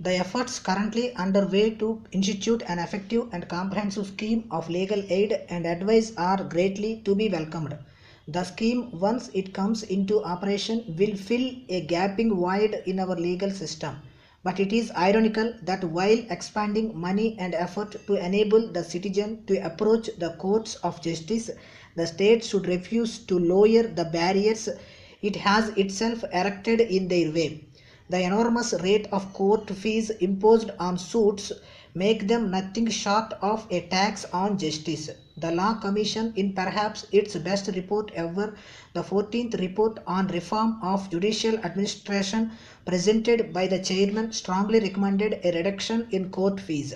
The efforts currently underway to institute an effective and comprehensive scheme of legal aid and advice are greatly to be welcomed. The scheme, once it comes into operation, will fill a gaping void in our legal system. But it is ironical that while expanding money and effort to enable the citizen to approach the courts of justice, the state should refuse to lower the barriers it has itself erected in their way. The enormous rate of court fees imposed on suits make them nothing short of a tax on justice. The Law Commission, in perhaps its best report ever, the 14th report on reform of judicial administration presented by the chairman, strongly recommended a reduction in court fees.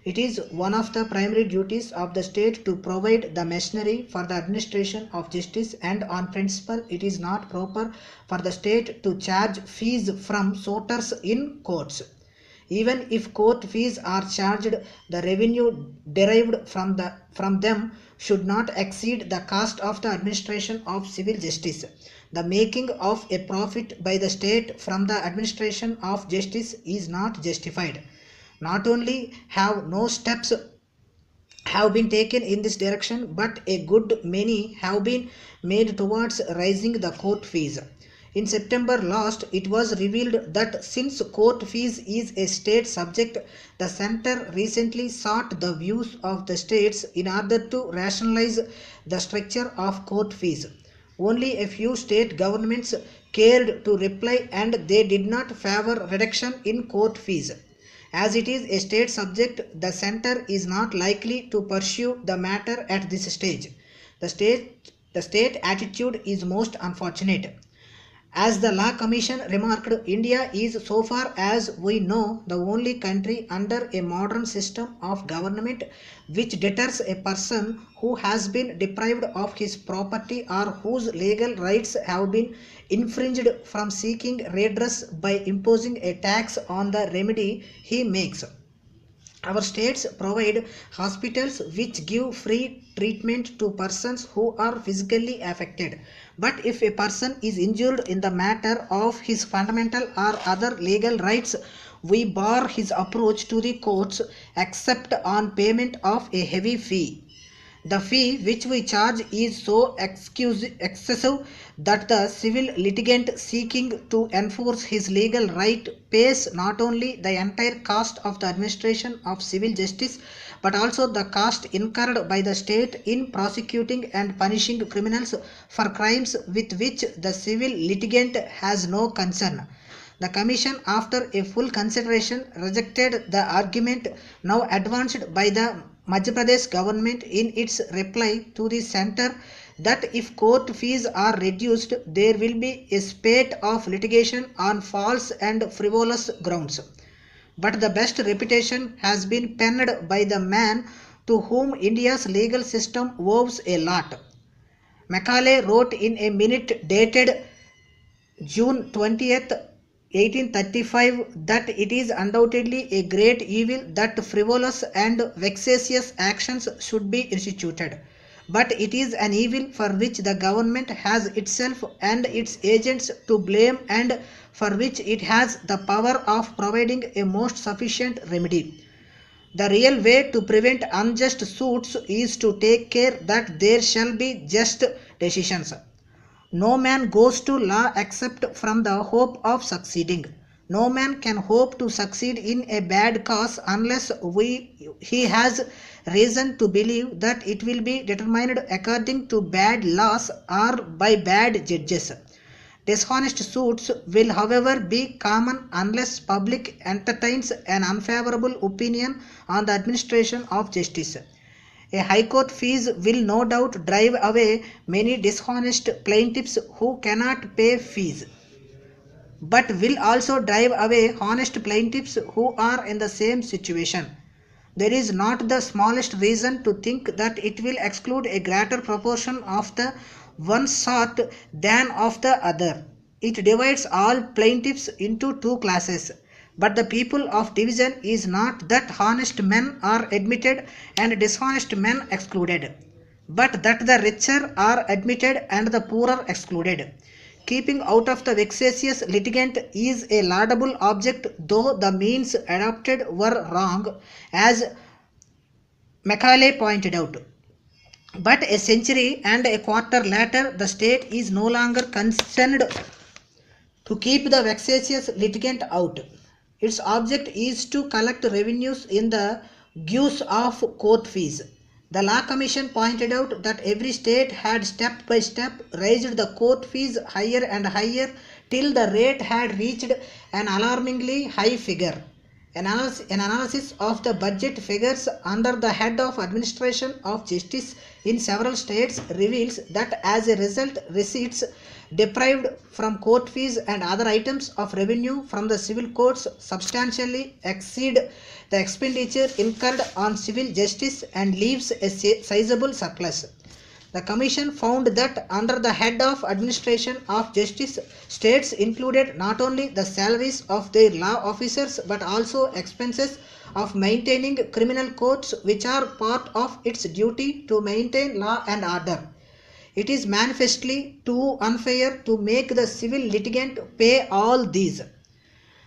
It is one of the primary duties of the state to provide the machinery for the administration of justice, and on principle it is not proper for the state to charge fees from suitors in courts. Even if court fees are charged, the revenue derived from them should not exceed the cost of the administration of civil justice. The making of a profit by the state from the administration of justice is not justified. Not only have no steps have been taken in this direction, but a good many have been made towards raising the court fees. In September last, it was revealed that since court fees is a state subject, the Centre recently sought the views of the states in order to rationalize the structure of court fees. Only a few state governments cared to reply, and they did not favor reduction in court fees. As it is a state subject, the Centre is not likely to pursue the matter at this stage. The state attitude is most unfortunate. As the Law Commission remarked, India is, so far as we know, the only country under a modern system of government which deters a person who has been deprived of his property or whose legal rights have been infringed from seeking redress by imposing a tax on the remedy he makes. Our states provide hospitals which give free treatment to persons who are physically affected. But if a person is injured in the matter of his fundamental or other legal rights, we bar his approach to the courts except on payment of a heavy fee. The fee which we charge is so excessive that the civil litigant seeking to enforce his legal right pays not only the entire cost of the administration of civil justice, but also the cost incurred by the state in prosecuting and punishing criminals for crimes with which the civil litigant has no concern. The Commission, after a full consideration, rejected the argument now advanced by the Madhya Pradesh government in its reply to the Centre that if court fees are reduced, there will be a spate of litigation on false and frivolous grounds. But the best reputation has been penned by the man to whom India's legal system owes a lot. Macaulay wrote in a minute dated June 20th, 1835 that it is undoubtedly a great evil that frivolous and vexatious actions should be instituted. But it is an evil for which the government has itself and its agents to blame, and for which it has the power of providing a most sufficient remedy. The real way to prevent unjust suits is to take care that there shall be just decisions. No man goes to law except from the hope of succeeding. No man can hope to succeed in a bad cause unless he has reason to believe that it will be determined according to bad laws or by bad judges. Dishonest suits will, however, be common unless public entertains an unfavorable opinion on the administration of justice. A high court fees will no doubt drive away many dishonest plaintiffs who cannot pay fees, but will also drive away honest plaintiffs who are in the same situation. There is not the smallest reason to think that it will exclude a greater proportion of the one sort than of the other. It divides all plaintiffs into two classes. But the people of division is not that honest men are admitted and dishonest men excluded, but that the richer are admitted and the poorer excluded. keeping out of the vexatious litigant is a laudable object, though the means adopted were wrong, as Macaulay pointed out. But a century and a quarter later, the state is no longer concerned to keep the vexatious litigant out. Its object is to collect revenues in the guise of court fees. The Law Commission pointed out that every state had step by step raised the court fees higher and higher till the rate had reached an alarmingly high figure. An analysis of the budget figures under the head of administration of justice in several states reveals that as a result, receipts deprived from court fees and other items of revenue from the civil courts substantially exceed the expenditure incurred on civil justice and leaves a sizable surplus. The Commission found that under the head of administration of justice, states included not only the salaries of their law officers but also expenses of maintaining criminal courts, which are part of its duty to maintain law and order. It is manifestly too unfair to make the civil litigant pay all these.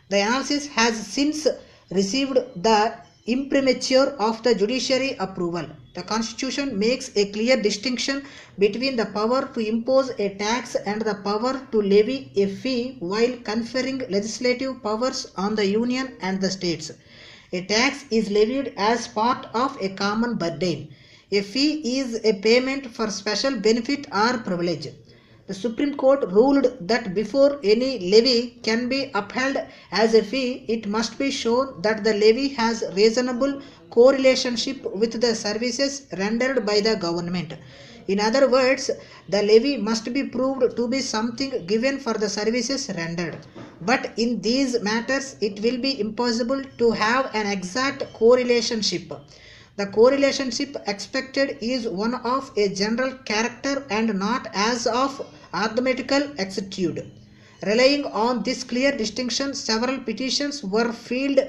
The analysis has since received the imprimatur of the judiciary approval. The Constitution makes a clear distinction between the power to impose a tax and the power to levy a fee while conferring legislative powers on the Union and the states. A tax is levied as part of a common burden. A fee is a payment for special benefit or privilege. The Supreme Court ruled that before any levy can be upheld as a fee, it must be shown that the levy has reasonable correlationship with the services rendered by the government. In other words, the levy must be proved to be something given for the services rendered. But in these matters, it will be impossible to have an exact correlationship. The correlationship expected is one of a general character and not as of arithmetical exactitude. Relying on this clear distinction, several petitions were filed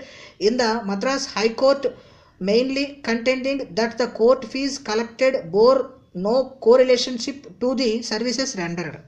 in the Madras High Court, mainly contending that the court fees collected bore no correlationship to the services rendered.